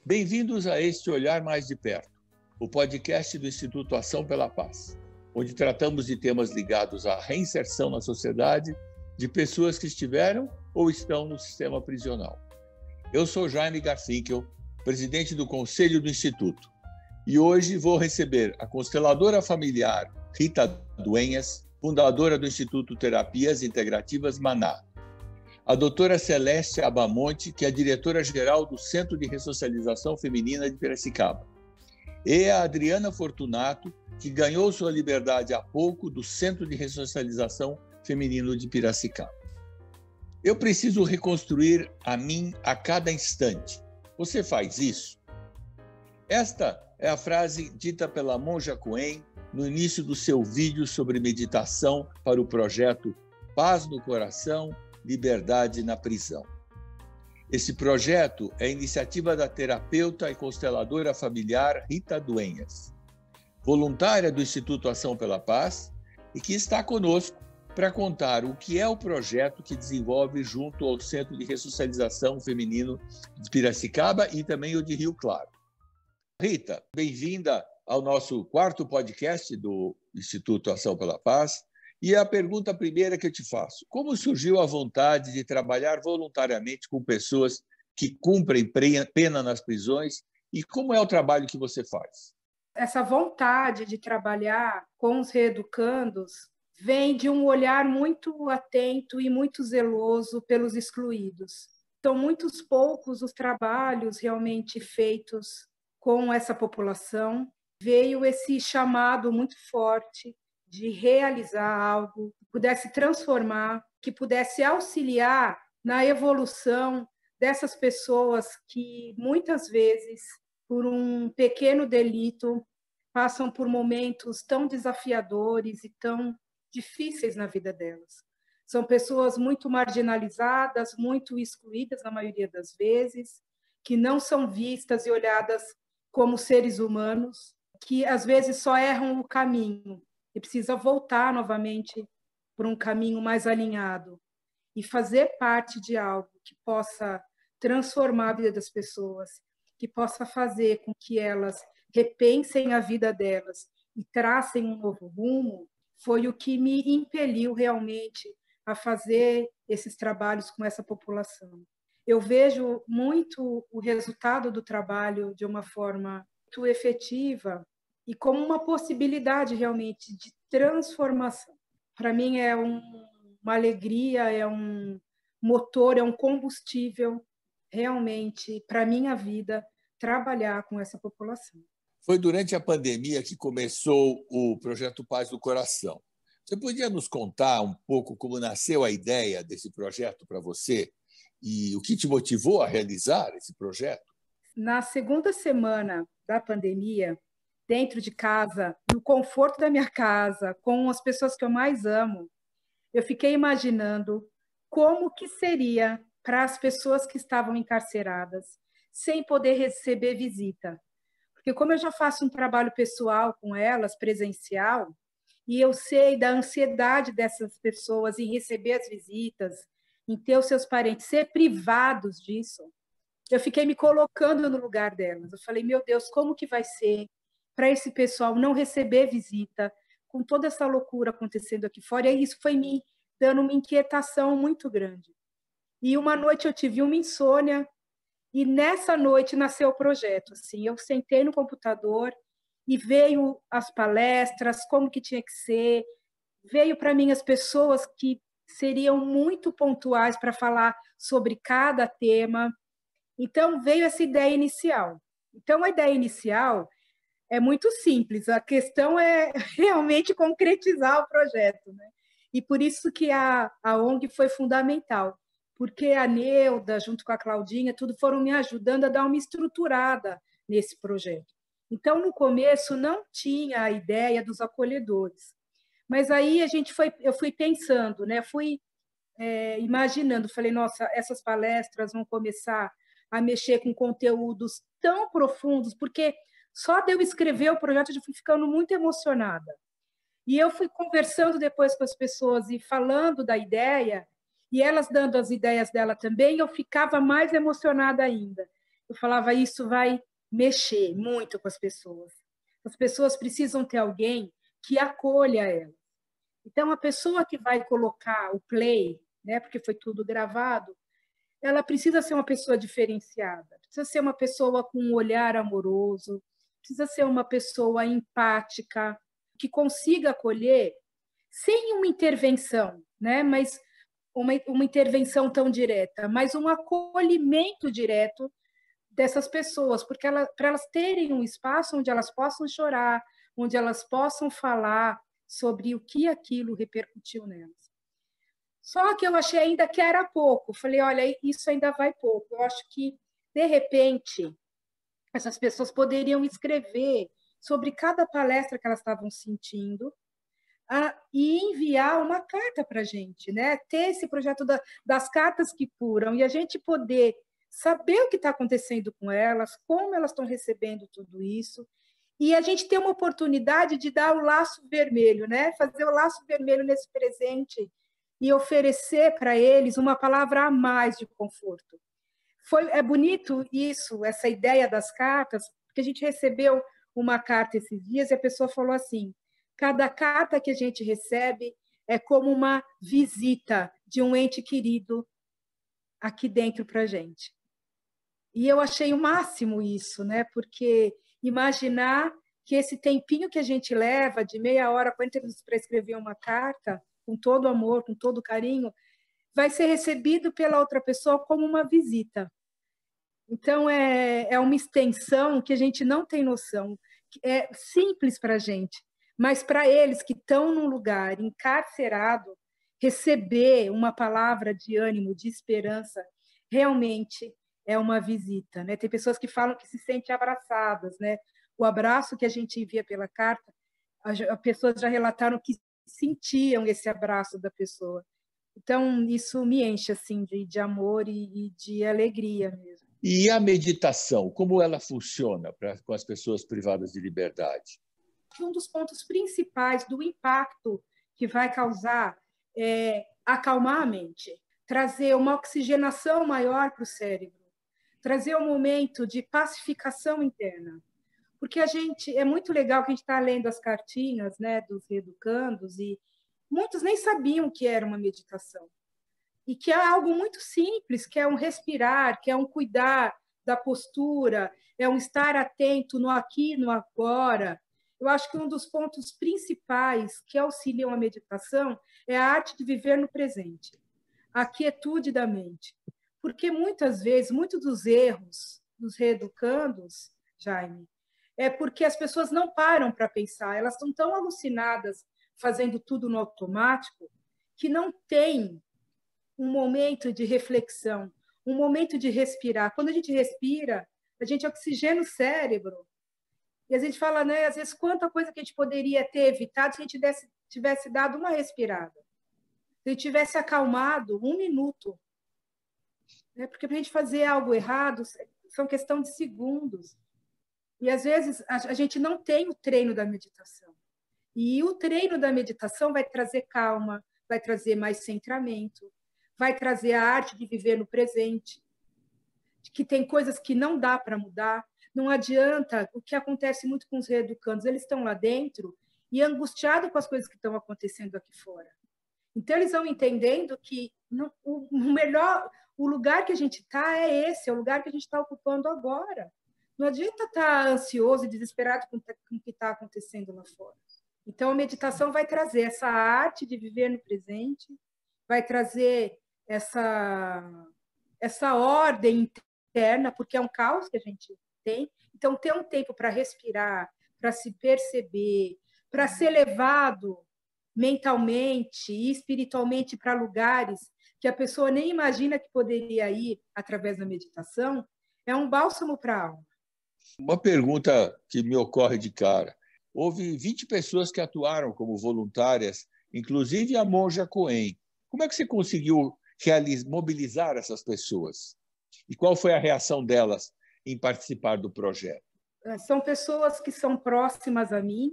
Bem-vindos a este Olhar Mais de Perto, o podcast do Instituto Ação pela Paz, onde tratamos de temas ligados à reinserção na sociedade de pessoas que estiveram ou estão no sistema prisional. Eu sou Jaime Garfinkel, presidente do Conselho do Instituto, e hoje vou receber a consteladora familiar Rita Dueñas, fundadora do Instituto Terapias Integrativas Maná, a doutora Celeste Abamonte, que é diretora-geral do Centro de Ressocialização Feminina de Piracicaba, e a Adriana Fortunato, que ganhou sua liberdade há pouco do Centro de Ressocialização Feminino de Piracicaba. Eu preciso reconstruir a mim a cada instante. Você faz isso? Esta é a frase dita pela Monja Coen no início do seu vídeo sobre meditação para o projeto Paz no Coração, Liberdade na Prisão. Esse projeto é iniciativa da terapeuta e consteladora familiar Rita Dueñas, voluntária do Instituto Ação pela Paz e que está conosco para contar o que é o projeto que desenvolve junto ao Centro de Ressocialização Feminino de Piracicaba e também o de Rio Claro. Rita, bem-vinda ao nosso quarto podcast do Instituto Ação pela Paz. E a pergunta primeira que eu te faço: como surgiu a vontade de trabalhar voluntariamente com pessoas que cumprem pena nas prisões e como é o trabalho que você faz? Essa vontade de trabalhar com os reeducandos vem de um olhar muito atento e muito zeloso pelos excluídos. São muitos poucos os trabalhos realmente feitos com essa população. Veio esse chamado muito forte de realizar algo que pudesse transformar, que pudesse auxiliar na evolução dessas pessoas que, muitas vezes, por um pequeno delito, passam por momentos tão desafiadores e tão difíceis na vida delas. São pessoas muito marginalizadas, muito excluídas, na maioria das vezes, que não são vistas e olhadas como seres humanos, que, às vezes, só erram o caminho e precisa voltar novamente por um caminho mais alinhado e fazer parte de algo que possa transformar a vida das pessoas, que possa fazer com que elas repensem a vida delas e tracem um novo rumo, foi o que me impeliu realmente a fazer esses trabalhos com essa população. Eu vejo muito o resultado do trabalho de uma forma muito efetiva e como uma possibilidade realmente de transformação. Para mim é uma alegria, é um motor, é um combustível realmente para a minha vida trabalhar com essa população. Foi durante a pandemia que começou o projeto Paz do Coração. Você podia nos contar um pouco como nasceu a ideia desse projeto para você e o que te motivou a realizar esse projeto? Na segunda semana da pandemia, dentro de casa, no conforto da minha casa, com as pessoas que eu mais amo, eu fiquei imaginando como que seria para as pessoas que estavam encarceradas, sem poder receber visita. Porque como eu já faço um trabalho pessoal com elas, presencial, e eu sei da ansiedade dessas pessoas em receber as visitas, em ter os seus parentes, ser privados disso, eu fiquei me colocando no lugar delas. Eu falei, meu Deus, como que vai ser para esse pessoal não receber visita, com toda essa loucura acontecendo aqui fora? E isso foi me dando uma inquietação muito grande. E uma noite eu tive uma insônia, e nessa noite nasceu o projeto. Assim, eu sentei no computador e veio as palestras, como que tinha que ser, veio para mim as pessoas que seriam muito pontuais para falar sobre cada tema. Então, veio essa ideia inicial. Então, a ideia inicial é muito simples, a questão é realmente concretizar o projeto, né? E por isso que a ONG foi fundamental, porque a Neuda, junto com a Claudinha, tudo foram me ajudando a dar uma estruturada nesse projeto. Então, no começo, não tinha a ideia dos acolhedores, mas aí eu fui pensando, né? Fui imaginando, falei, nossa, essas palestras vão começar a mexer com conteúdos tão profundos, porque só de eu escrever o projeto eu já fui ficando muito emocionada. E eu fui conversando depois com as pessoas e falando da ideia, e elas dando as ideias dela também, eu ficava mais emocionada ainda. eu falava, isso vai mexer muito com as pessoas. As pessoas precisam ter alguém que acolha elas. Então, a pessoa que vai colocar o play, né, porque foi tudo gravado, ela precisa ser uma pessoa diferenciada, precisa ser uma pessoa com um olhar amoroso, precisa ser uma pessoa empática, que consiga acolher sem uma intervenção, né, mas uma intervenção tão direta, mas um acolhimento direto dessas pessoas, porque para elas terem um espaço onde elas possam chorar, onde elas possam falar sobre o que aquilo repercutiu nelas. Só que eu achei ainda que era pouco. Falei, olha, isso ainda vai pouco. Eu acho que, de repente, essas pessoas poderiam escrever sobre cada palestra que elas estavam sentindo e enviar uma carta para a gente, né? Ter esse projeto das cartas que curam e a gente poder saber o que está acontecendo com elas, como elas estão recebendo tudo isso, e a gente ter uma oportunidade de dar o laço vermelho, né? Fazer o laço vermelho nesse presente e oferecer para eles uma palavra a mais de conforto. É bonito isso, essa ideia das cartas, porque a gente recebeu uma carta esses dias e a pessoa falou assim: cada carta que a gente recebe é como uma visita de um ente querido aqui dentro para a gente. E eu achei o máximo isso, né? Porque imaginar que esse tempinho que a gente leva, de meia hora, 40 minutos para escrever uma carta, com todo amor, com todo carinho, vai ser recebido pela outra pessoa como uma visita. Então, é uma extensão que a gente não tem noção. É simples para a gente, mas para eles que estão num lugar encarcerado, receber uma palavra de ânimo, de esperança, realmente é uma visita, né? Tem pessoas que falam que se sentem abraçadas, né? O abraço que a gente envia pela carta, as pessoas já relataram que sentiam esse abraço da pessoa. Então, isso me enche assim de amor e de alegria mesmo. E a meditação, como ela funciona com as pessoas privadas de liberdade? Um dos pontos principais do impacto que vai causar é acalmar a mente, trazer uma oxigenação maior para o cérebro, trazer um momento de pacificação interna. Porque é muito legal que a gente está lendo as cartinhas, né, dos reeducandos, e muitos nem sabiam o que era uma meditação. E que é algo muito simples, que é um respirar, que é um cuidar da postura, é um estar atento no aqui, no agora. Eu acho que um dos pontos principais que auxiliam a meditação é a arte de viver no presente, a quietude da mente. Porque muitas vezes, muitos dos erros dos reeducandos, Jaime, é porque as pessoas não param para pensar, elas estão tão alucinadas fazendo tudo no automático que não tem um momento de reflexão, um momento de respirar. Quando a gente respira, a gente oxigena o cérebro. E a gente fala, né, às vezes, quanta coisa que a gente poderia ter evitado se a gente tivesse dado uma respirada. Se a gente tivesse acalmado 1 minuto. Né? Porque para a gente fazer algo errado, são questão de segundos. E, às vezes, a gente não tem o treino da meditação. E o treino da meditação vai trazer calma, vai trazer mais centramento, vai trazer a arte de viver no presente, que tem coisas que não dá para mudar. Não adianta, o que acontece muito com os reeducandos, eles estão lá dentro e angustiados com as coisas que estão acontecendo aqui fora. Então, eles vão entendendo que o lugar que a gente está é esse, é o lugar que a gente está ocupando agora. Não adianta estar ansioso e desesperado com o que está acontecendo lá fora. Então, a meditação vai trazer essa arte de viver no presente, vai trazer essa ordem interna, porque é um caos que a gente tem. Então, ter um tempo para respirar, para se perceber, para ser levado mentalmente e espiritualmente para lugares que a pessoa nem imagina que poderia ir através da meditação, é um bálsamo para a alma. Uma pergunta que me ocorre de cara. Houve 20 pessoas que atuaram como voluntárias, inclusive a monja Coen. Como é que você conseguiu mobilizar essas pessoas? E qual foi a reação delas em participar do projeto? São pessoas que são próximas a mim,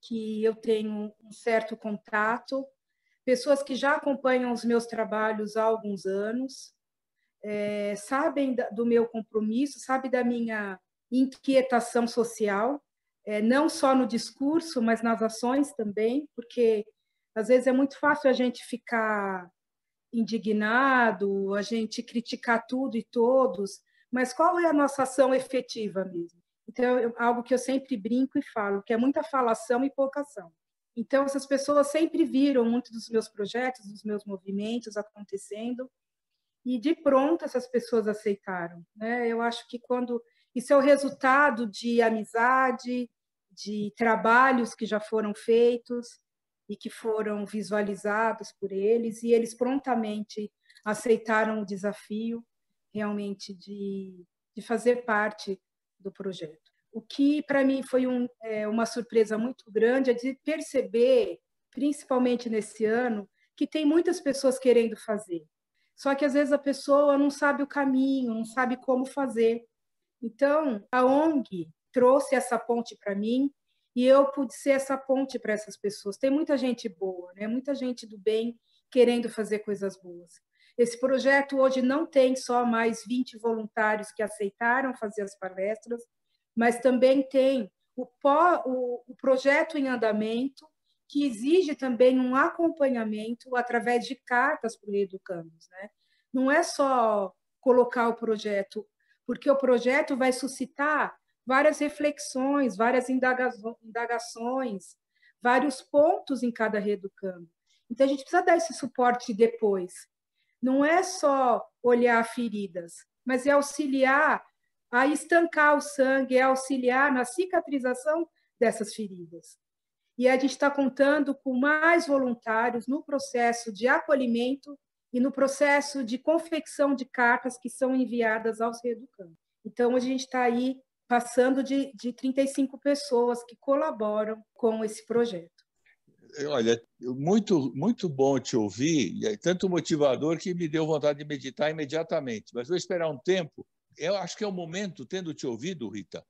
que eu tenho um certo contato, pessoas que já acompanham os meus trabalhos há alguns anos, sabem do meu compromisso, sabem da minha inquietação social, não só no discurso, mas nas ações também, porque às vezes é muito fácil a gente ficar indignado, a gente criticar tudo e todos, mas qual é a nossa ação efetiva mesmo? Então, algo que eu sempre brinco e falo, que é muita falação e pouca ação. Então, essas pessoas sempre viram muitos dos meus projetos, dos meus movimentos acontecendo, e de pronto essas pessoas aceitaram, né? Eu acho que quando isso é o resultado de amizade, de trabalhos que já foram feitos e que foram visualizados por eles, e eles prontamente aceitaram o desafio realmente de fazer parte do projeto. O que para mim foi uma surpresa muito grande é de perceber, principalmente nesse ano, que tem muitas pessoas querendo fazer. Só que às vezes a pessoa não sabe o caminho, não sabe como fazer. Então, a ONG trouxe essa ponte para mim e eu pude ser essa ponte para essas pessoas. Tem muita gente boa, né? Muita gente do bem querendo fazer coisas boas. Esse projeto hoje não tem só mais 20 voluntários que aceitaram fazer as palestras, mas também tem o projeto em andamento, que exige também um acompanhamento através de cartas para o Reeducandos, né? Não é só colocar o projeto, porque o projeto vai suscitar várias reflexões, várias indagações, vários pontos em cada Reeducando. Então, a gente precisa dar esse suporte depois. Não é só olhar feridas, mas é auxiliar a estancar o sangue, é auxiliar na cicatrização dessas feridas. E a gente está contando com mais voluntários no processo de acolhimento e no processo de confecção de cartas que são enviadas aos reeducandos. Então, a gente está aí passando de 35 pessoas que colaboram com esse projeto. Olha, muito bom te ouvir, e é tanto motivador que me deu vontade de meditar imediatamente, mas vou esperar um tempo. Eu acho que é o momento, tendo te ouvido, Rita,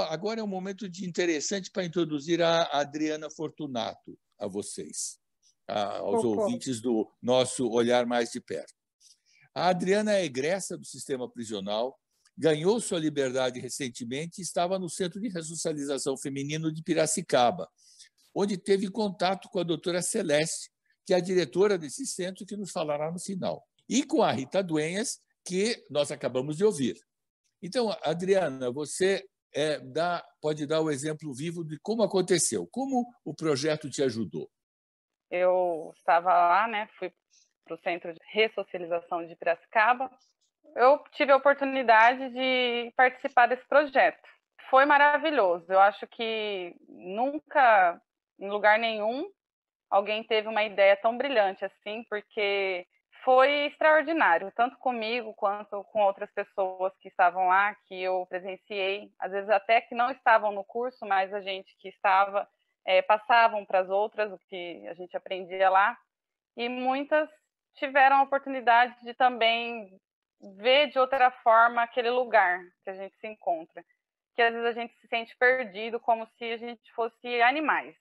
agora é um momento interessante para introduzir a Adriana Fortunato a vocês, aos ouvintes do nosso Olhar Mais de Perto. A Adriana é egressa do sistema prisional, ganhou sua liberdade recentemente e estava no Centro de Ressocialização Feminino de Piracicaba, onde teve contato com a doutora Celeste, que é a diretora desse centro, que nos falará no final, e com a Rita Duenhas, que nós acabamos de ouvir. Então, Adriana, você pode dar o exemplo vivo de como aconteceu, como o projeto te ajudou. Eu estava lá, né, fui para o Centro de Ressocialização de Piracicaba. Eu tive a oportunidade de participar desse projeto. Foi maravilhoso. Eu acho que nunca, em lugar nenhum, alguém teve uma ideia tão brilhante assim, porque foi extraordinário, tanto comigo quanto com outras pessoas que estavam lá, que eu presenciei, às vezes até que não estavam no curso, mas a gente que estava, passavam para as outras o que a gente aprendia lá, e muitas tiveram a oportunidade de também ver de outra forma aquele lugar que a gente se encontra, que às vezes a gente se sente perdido, como se a gente fosse animais,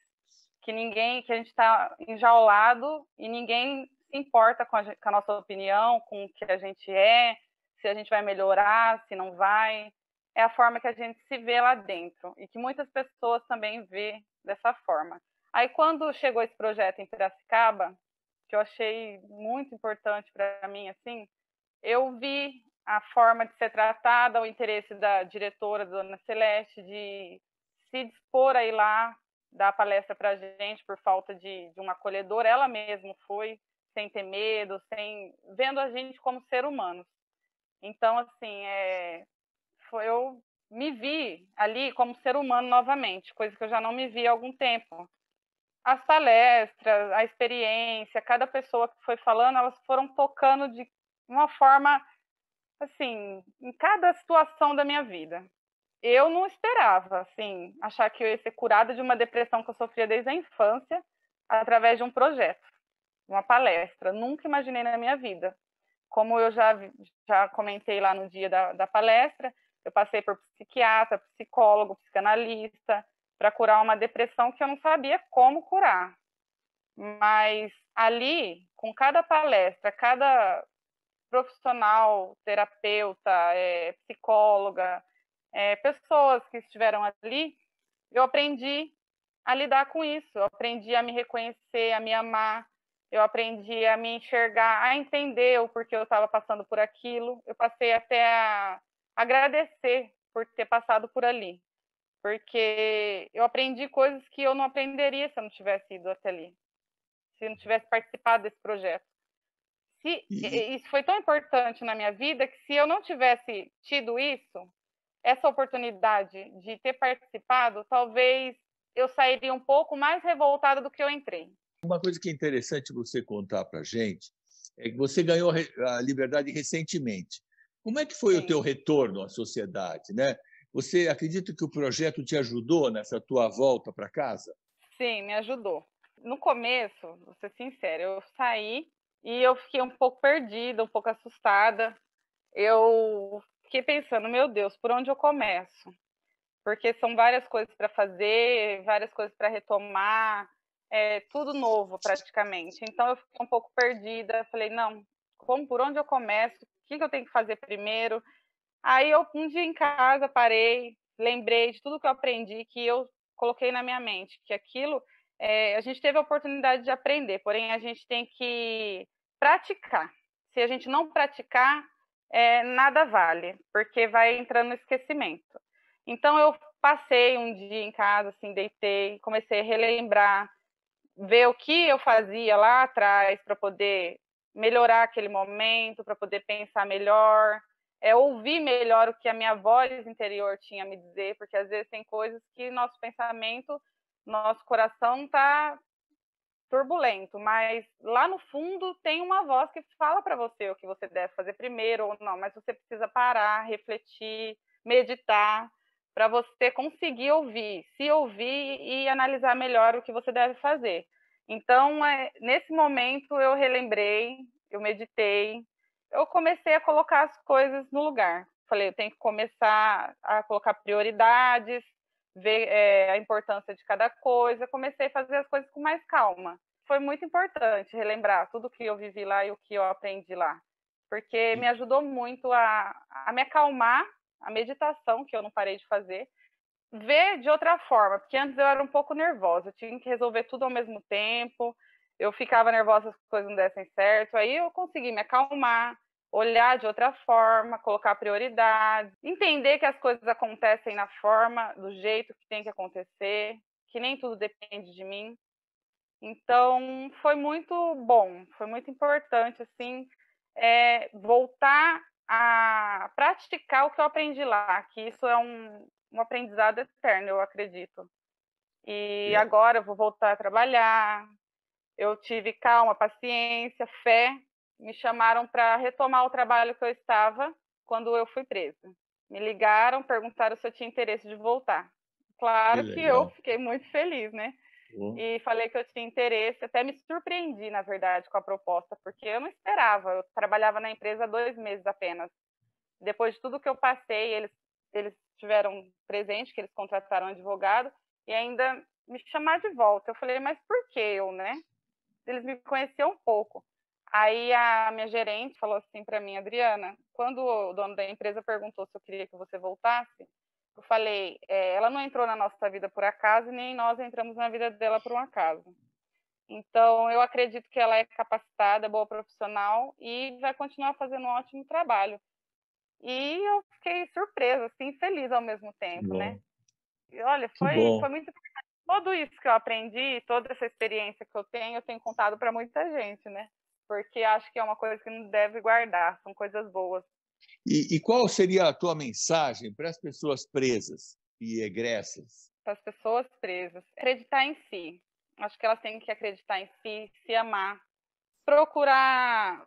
que a gente está enjaulado e ninguém se importa com a nossa opinião, com o que a gente é, se a gente vai melhorar, se não vai. É a forma que a gente se vê lá dentro e que muitas pessoas também vê dessa forma. Aí, quando chegou esse projeto em Piracicaba, que eu achei muito importante para mim, assim, eu vi a forma de ser tratada, o interesse da diretora, dona Celeste, de se dispor a ir lá dar palestra para a gente por falta de um acolhedor. Ela mesma foi, sem ter medo, vendo a gente como ser humanos. Então, assim, eu me vi ali como ser humano novamente, coisa que eu já não me vi há algum tempo. As palestras, a experiência, cada pessoa que foi falando, elas foram tocando de uma forma, assim, em cada situação da minha vida. Eu não esperava, assim, achar que eu ia ser curada de uma depressão que eu sofria desde a infância através de um projeto, uma palestra. Nunca imaginei na minha vida. Como eu já comentei lá no dia da palestra, eu passei por psiquiatra, psicólogo, psicanalista, para curar uma depressão que eu não sabia como curar. Mas ali, com cada palestra, cada profissional, terapeuta, psicóloga, pessoas que estiveram ali, eu aprendi a lidar com isso, eu aprendi a me reconhecer, a me amar, eu aprendi a me enxergar, a entender o porquê eu estava passando por aquilo, eu passei até a agradecer por ter passado por ali, porque eu aprendi coisas que eu não aprenderia se eu não tivesse ido até ali, se eu não tivesse participado desse projeto. Isso foi tão importante na minha vida que se eu não tivesse tido isso, essa oportunidade de ter participado, talvez eu sairia um pouco mais revoltada do que eu entrei. Uma coisa que é interessante você contar para a gente é que você ganhou a liberdade recentemente. Como é que foi o teu retorno à sociedade, né? Você acredita que o projeto te ajudou nessa tua volta para casa? Sim, me ajudou. No começo, vou ser sincera, eu saí e eu fiquei um pouco perdida, um pouco assustada. Eu fiquei pensando, meu Deus, por onde eu começo? Porque são várias coisas para fazer, várias coisas para retomar, tudo novo praticamente. Então eu fiquei um pouco perdida, falei, não, por onde eu começo? O que eu tenho que fazer primeiro? Aí eu, um dia em casa, parei, lembrei de tudo que eu aprendi, que eu coloquei na minha mente, que aquilo, a gente teve a oportunidade de aprender, porém a gente tem que praticar. Se a gente não praticar, nada vale, porque vai entrando no esquecimento. Então eu passei um dia em casa, assim, deitei, comecei a relembrar, ver o que eu fazia lá atrás para poder melhorar aquele momento, para poder pensar melhor, ouvir melhor o que a minha voz interior tinha a me dizer, porque às vezes tem coisas que nosso pensamento, nosso coração está turbulento, mas lá no fundo tem uma voz que fala para você o que você deve fazer primeiro ou não, mas você precisa parar, refletir, meditar, para você conseguir ouvir, se ouvir e analisar melhor o que você deve fazer. Então, nesse momento, eu relembrei, eu meditei, eu comecei a colocar as coisas no lugar. Falei, eu tenho que começar a colocar prioridades, ver a importância de cada coisa. Comecei a fazer as coisas com mais calma. Foi muito importante relembrar tudo que eu vivi lá e o que eu aprendi lá, porque me ajudou muito a me acalmar, a meditação, que eu não parei de fazer, ver de outra forma, porque antes eu era um pouco nervosa, eu tinha que resolver tudo ao mesmo tempo, eu ficava nervosa se as coisas não dessem certo, aí eu consegui me acalmar, olhar de outra forma, colocar prioridades, entender que as coisas acontecem na forma, do jeito que tem que acontecer, que nem tudo depende de mim. Então, foi muito bom, foi muito importante, assim, voltar a praticar o que eu aprendi lá, que isso é um aprendizado eterno, eu acredito. E agora eu vou voltar a trabalhar, eu tive calma, paciência, fé, me chamaram para retomar o trabalho que eu estava quando eu fui presa. Me ligaram, perguntaram se eu tinha interesse de voltar. Claro que eu fiquei muito feliz, né? E falei que eu tinha interesse, até me surpreendi, na verdade, com a proposta, porque eu não esperava. Eu trabalhava na empresa há 2 meses apenas. Depois de tudo que eu passei, eles tiveram presente, que eles contrataram um advogado, e ainda me chamar de volta. Eu falei, mas por que eu, né? Eles me conheciam um pouco. Aí a minha gerente falou assim para mim, Adriana, quando o dono da empresa perguntou se eu queria que você voltasse, eu falei, ela não entrou na nossa vida por acaso, nem nós entramos na vida dela por um acaso. Então, eu acredito que ela é capacitada, boa profissional e vai continuar fazendo um ótimo trabalho. E eu fiquei surpresa, assim, feliz ao mesmo tempo, né? E olha, foi muito importante. Tudo isso que eu aprendi, toda essa experiência que eu tenho contado para muita gente, né? Porque acho que é uma coisa que não deve guardar, são coisas boas. E qual seria a tua mensagem para as pessoas presas e egressas? Para as pessoas presas, acreditar em si. Acho que elas têm que acreditar em si, se amar, procurar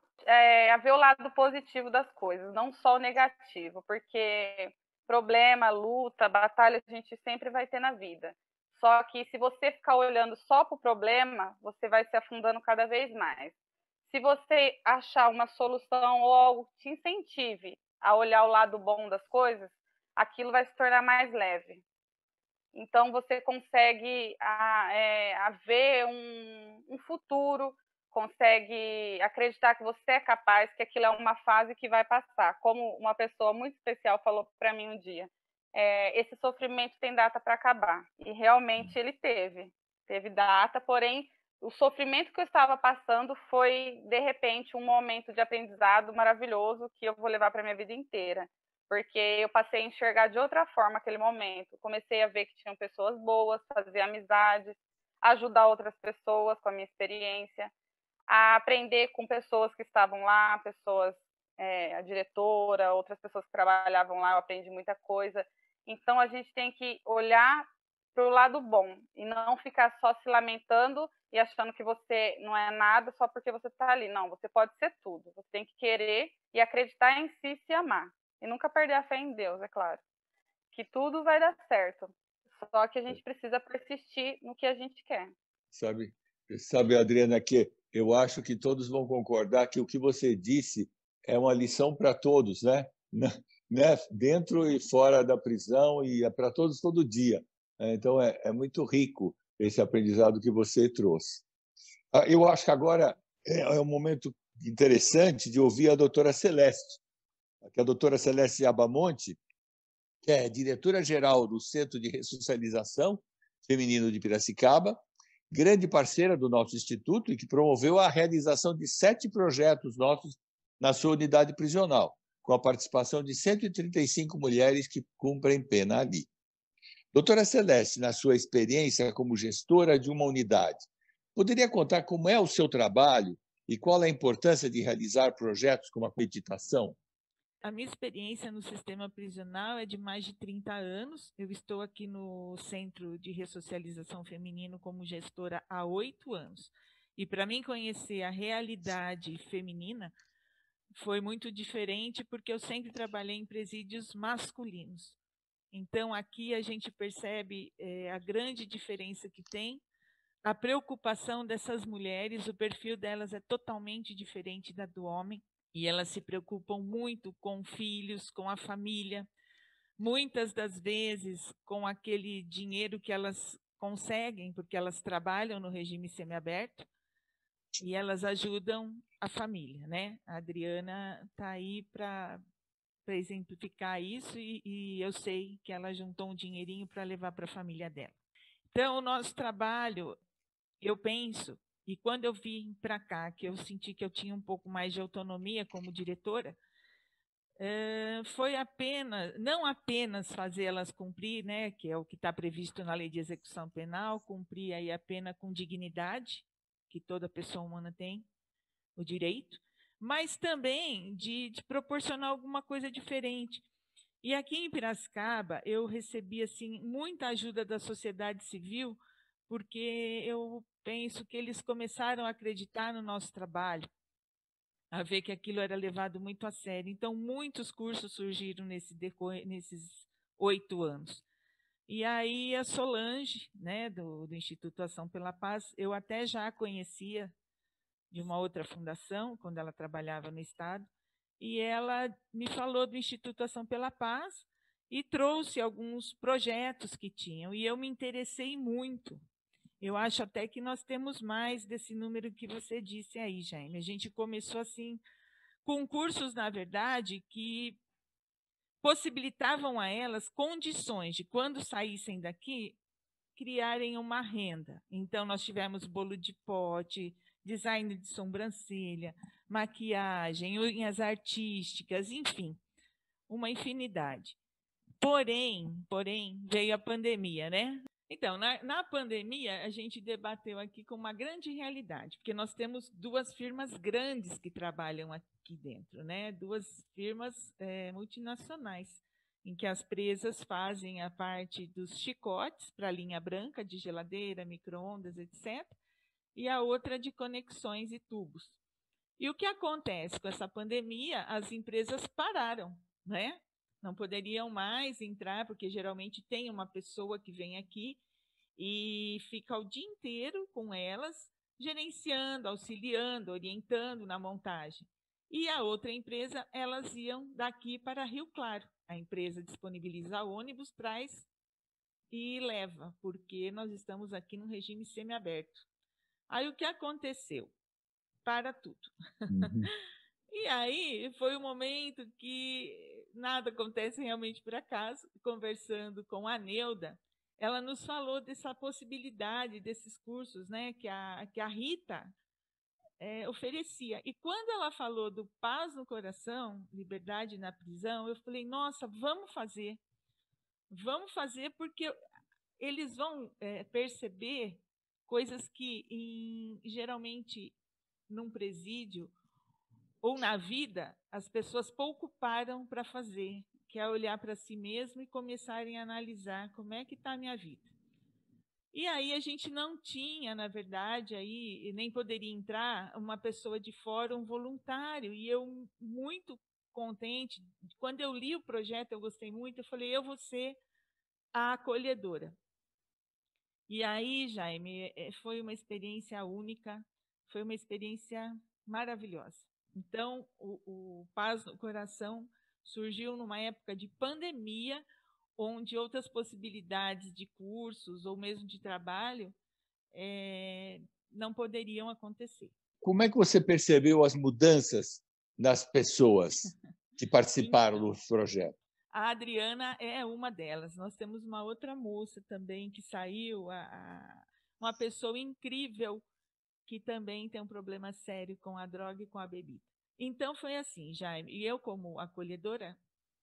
ver o lado positivo das coisas, não só o negativo, porque problema, luta, batalha a gente sempre vai ter na vida. Só que se você ficar olhando só para o problema, você vai se afundando cada vez mais. Se você achar uma solução ou algo que te incentive a olhar o lado bom das coisas, aquilo vai se tornar mais leve. Então, você consegue ver um futuro, consegue acreditar que você é capaz, que aquilo é uma fase que vai passar. Como uma pessoa muito especial falou para mim um dia, esse sofrimento tem data para acabar. E realmente ele teve data, porém o sofrimento que eu estava passando foi, de repente, um momento de aprendizado maravilhoso que eu vou levar para a minha vida inteira. Porque eu passei a enxergar de outra forma aquele momento. Comecei a ver que tinham pessoas boas, fazer amizades, ajudar outras pessoas com a minha experiência, a aprender com pessoas que estavam lá, a diretora, outras pessoas que trabalhavam lá, eu aprendi muita coisa. Então, a gente tem que olhar para o lado bom e não ficar só se lamentando e achando que você não é nada só porque você está ali. Não, você pode ser tudo. Você tem que querer e acreditar em si e se amar. E nunca perder a fé em Deus, é claro. Que tudo vai dar certo. Só que a gente precisa persistir no que a gente quer. Sabe, Adriana, que eu acho que todos vão concordar que o que você disse é uma lição para todos, né? Dentro e fora da prisão, e é para todos todo dia. Então, é muito rico esse aprendizado que você trouxe. Eu acho que agora é um momento interessante de ouvir a doutora Celeste, que é a doutora Celeste Abamonte, que é diretora-geral do Centro de Ressocialização Feminino de Piracicaba, grande parceira do nosso instituto e que promoveu a realização de 7 projetos nossos na sua unidade prisional, com a participação de 135 mulheres que cumprem pena ali. Doutora Celeste, na sua experiência como gestora de uma unidade, poderia contar como é o seu trabalho e qual a importância de realizar projetos como a meditação? A minha experiência no sistema prisional é de mais de 30 anos. Eu estou aqui no Centro de Ressocialização Feminino como gestora há 8 anos. E para mim conhecer a realidade feminina foi muito diferente, porque eu sempre trabalhei em presídios masculinos. Então, aqui a gente percebe a grande diferença que tem, a preocupação dessas mulheres, o perfil delas é totalmente diferente da do homem. E elas se preocupam muito com filhos, com a família, muitas das vezes com aquele dinheiro que elas conseguem, porque elas trabalham no regime semiaberto, e elas ajudam a família, né? A Adriana está aí para exemplificar isso, e eu sei que ela juntou um dinheirinho para levar para a família dela. Então, o nosso trabalho, eu penso, e quando eu vim para cá, que eu senti que eu tinha um pouco mais de autonomia como diretora, foi não apenas fazê-las cumprir, né, que é o que está previsto na Lei de Execução Penal, cumprir aí a pena com dignidade, que toda pessoa humana tem o direito, mas também de proporcionar alguma coisa diferente. E aqui em Piracicaba, eu recebi assim, muita ajuda da sociedade civil, porque eu penso que eles começaram a acreditar no nosso trabalho, a ver que aquilo era levado muito a sério. Então, muitos cursos surgiram nesses 8 anos. E aí a Solange, né, do Instituto Ação pela Paz, eu até já a conhecia de uma outra fundação, quando ela trabalhava no Estado, e ela me falou do Instituto Ação pela Paz e trouxe alguns projetos que tinham, e eu me interessei muito. Eu acho até que nós temos mais desse número que você disse aí, Jaime. A gente começou assim, com cursos, na verdade, que possibilitavam a elas condições de, quando saíssem daqui, criarem uma renda. Então, nós tivemos bolo de pote, design de sobrancelha, maquiagem, unhas artísticas, enfim, uma infinidade. Porém, veio a pandemia, né? Então, na pandemia, a gente debateu aqui com uma grande realidade, porque nós temos 2 firmas grandes que trabalham aqui dentro, né? 2 firmas multinacionais, em que as presas fazem a parte dos chicotes para a linha branca de geladeira, micro-ondas, etc., e a outra de conexões e tubos. E o que acontece com essa pandemia? As empresas pararam, né? Não poderiam mais entrar, porque geralmente tem uma pessoa que vem aqui e fica o dia inteiro com elas, gerenciando, auxiliando, orientando na montagem. E a outra empresa, elas iam daqui para Rio Claro. A empresa disponibiliza ônibus, traz e leva, porque nós estamos aqui no regime semiaberto. Aí o que aconteceu? para tudo. Uhum. E aí foi um momento que nada acontece realmente por acaso. Conversando com a Neuda, ela nos falou dessa possibilidade desses cursos, né, que a Rita oferecia. E quando ela falou do Paz no Coração, Liberdade na Prisão, eu falei, nossa, vamos fazer porque eles vão perceber coisas que geralmente num presídio ou na vida as pessoas pouco param para fazer, que é olhar para si mesmo e começarem a analisar como é que está a minha vida. E aí a gente não tinha, na verdade, aí nem poderia entrar uma pessoa de fora, um voluntário. E eu, muito contente, quando eu li o projeto, eu gostei muito, eu falei, eu vou ser a acolhedora. E aí, Jaime, foi uma experiência única, foi uma experiência maravilhosa. Então, o Paz no Coração surgiu numa época de pandemia, onde outras possibilidades de cursos ou mesmo de trabalho não poderiam acontecer. Como é que você percebeu as mudanças nas pessoas que participaram do projeto? A Adriana é uma delas. Nós temos uma outra moça também que saiu, uma pessoa incrível que também tem um problema sério com a droga e com a bebida. Então foi assim, Jaime, e eu como acolhedora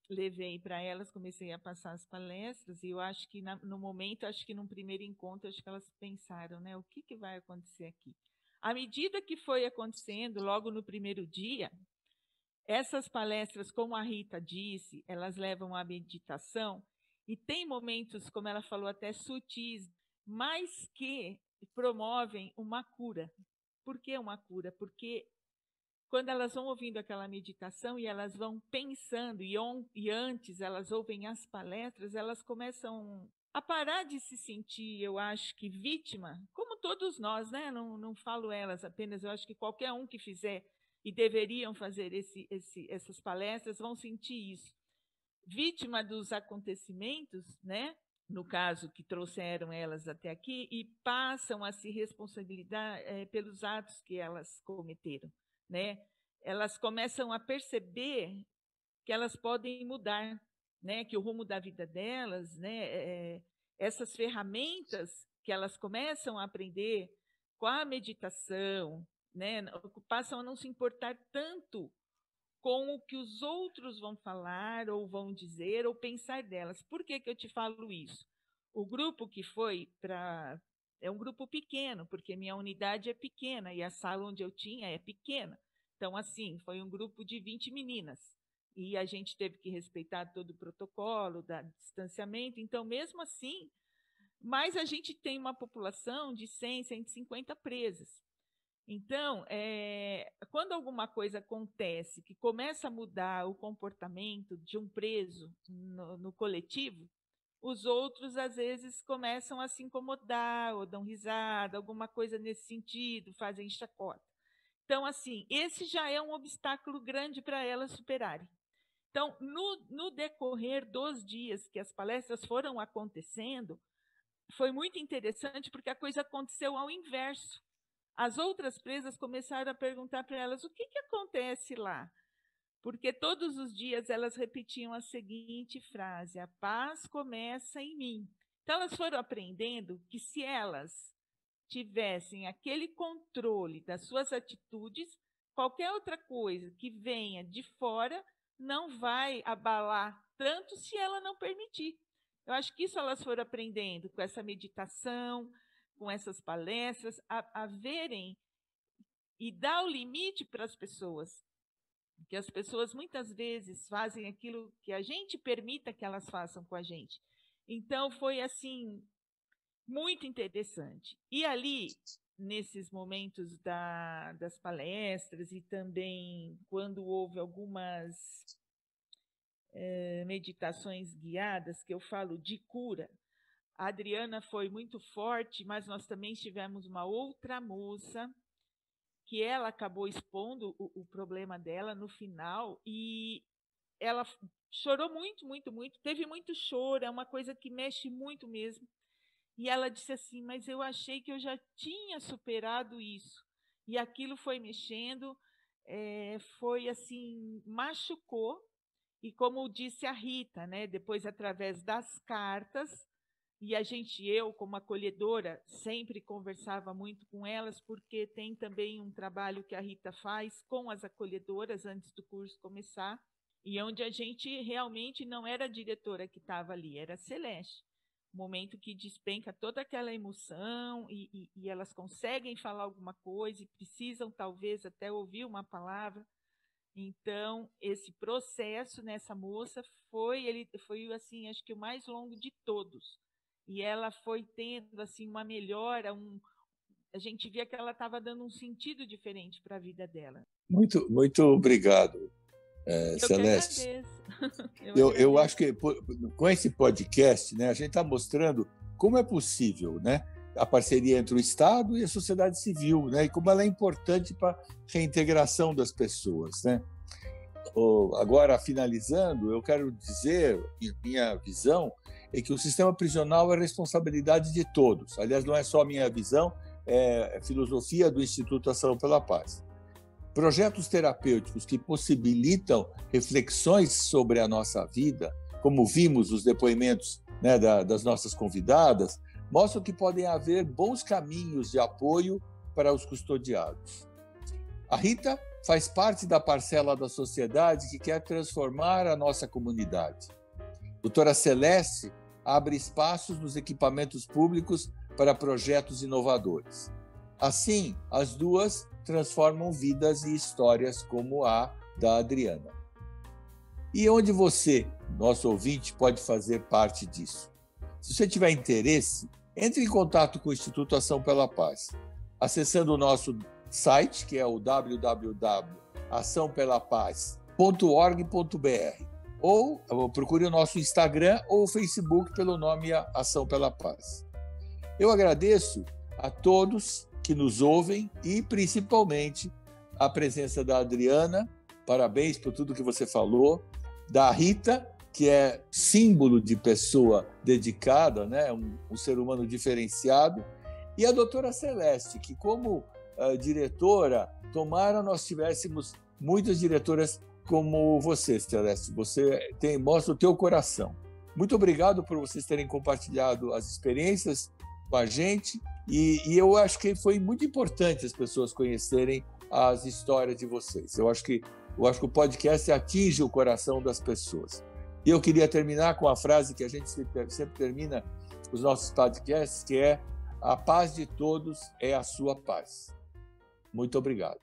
levei para elas, comecei a passar as palestras, e eu acho que no momento, acho que num primeiro encontro, acho que elas pensaram, né, o que vai acontecer aqui? À medida que foi acontecendo, logo no primeiro dia, essas palestras, como a Rita disse, elas levam à meditação, e tem momentos, como ela falou, até sutis, mas que promovem uma cura. Por que uma cura? Porque quando elas vão ouvindo aquela meditação e elas vão pensando, e antes elas ouvem as palestras, elas começam a parar de se sentir, eu acho que vítima, como todos nós, né? Não falo elas apenas, eu acho que qualquer um que fizer e deveriam fazer essas palestras vão sentir isso. Vítima dos acontecimentos, né? No caso que trouxeram elas até aqui, e passam a se responsabilizar pelos atos que elas cometeram, né? Elas começam a perceber que elas podem mudar, né? Que o rumo da vida delas, né? Essas ferramentas que elas começam a aprender com a meditação, né? Passam a não se importar tanto com o que os outros vão falar, ou vão dizer, ou pensar delas. Por que eu te falo isso? O grupo que foi para... É um grupo pequeno, porque minha unidade é pequena, e a sala onde eu tinha é pequena. Então, assim, foi um grupo de 20 meninas. E a gente teve que respeitar todo o protocolo da distanciamento. Então, mesmo assim, mas a gente tem uma população de 100, 150 presas. Então, quando alguma coisa acontece que começa a mudar o comportamento de um preso no coletivo, os outros, às vezes, começam a se incomodar, ou dão risada, alguma coisa nesse sentido, fazem chacota. Então, assim, esse já é um obstáculo grande para elas superarem. Então, no decorrer dos dias que as palestras foram acontecendo, foi muito interessante, porque a coisa aconteceu ao inverso. As outras presas começaram a perguntar para elas o que acontece lá, porque todos os dias elas repetiam a seguinte frase: a paz começa em mim. Então elas foram aprendendo que se elas tivessem aquele controle das suas atitudes, qualquer outra coisa que venha de fora não vai abalar tanto se ela não permitir. Eu acho que isso elas foram aprendendo com essa meditação, com essas palestras, a verem e dar o limite para as pessoas. Porque as pessoas muitas vezes fazem aquilo que a gente permita que elas façam com a gente. Então, foi assim, muito interessante. E ali, nesses momentos das palestras, e também quando houve algumas meditações guiadas, que eu falo de cura, a Adriana foi muito forte, mas nós também tivemos uma outra moça que ela acabou expondo o problema dela no final, e ela chorou muito, muito, muito, teve muito choro, é uma coisa que mexe muito mesmo. E ela disse assim, mas eu achei que eu já tinha superado isso. e aquilo foi mexendo, foi assim, machucou, e como disse a Rita, né, depois através das cartas, e eu como acolhedora sempre conversava muito com elas, porque tem também um trabalho que a Rita faz com as acolhedoras antes do curso começar, e onde a gente realmente não era a diretora que estava ali, era a Celeste. Momento que despenca toda aquela emoção e elas conseguem falar alguma coisa e precisam talvez até ouvir uma palavra. Então, esse processo nessa moça foi assim, acho que o mais longo de todos. E ela foi tendo assim uma melhora, a gente via que ela estava dando um sentido diferente para a vida dela. Muito obrigado, Celeste. Que agradeço. Eu acho que com esse podcast, né, a gente está mostrando como é possível, né, a parceria entre o Estado e a sociedade civil, né, e como ela é importante para a reintegração das pessoas, né. Agora, finalizando, eu quero dizer, minha visão é que o sistema prisional é responsabilidade de todos. Aliás, não é só a minha visão, é a filosofia do Instituto Ação pela Paz. Projetos terapêuticos que possibilitam reflexões sobre a nossa vida, como vimos os depoimentos, né, das nossas convidadas, mostram que podem haver bons caminhos de apoio para os custodiados. A Rita faz parte da parcela da sociedade que quer transformar a nossa comunidade. Doutora Celeste abre espaços nos equipamentos públicos para projetos inovadores. Assim, as duas transformam vidas e histórias como a da Adriana. E onde você, nosso ouvinte, pode fazer parte disso? Se você tiver interesse, entre em contato com o Instituto Ação pela Paz, acessando o nosso site, que é o www.açãopelapaz.org.br, ou procure o nosso Instagram ou Facebook pelo nome Ação pela Paz. Eu agradeço a todos que nos ouvem e, principalmente, a presença da Adriana. Parabéns por tudo que você falou. Da Rita, que é símbolo de pessoa dedicada, né? um ser humano diferenciado. E a doutora Celeste, que, como diretora, tomara nós tivéssemos muitas diretoras como você, Celeste. Você mostra o teu coração. Muito obrigado por vocês terem compartilhado as experiências com a gente. E eu acho que foi muito importante as pessoas conhecerem as histórias de vocês. Eu acho que o podcast atinge o coração das pessoas. E eu queria terminar com a frase que a gente sempre termina os nossos podcasts, que é: a paz de todos é a sua paz. Muito obrigado.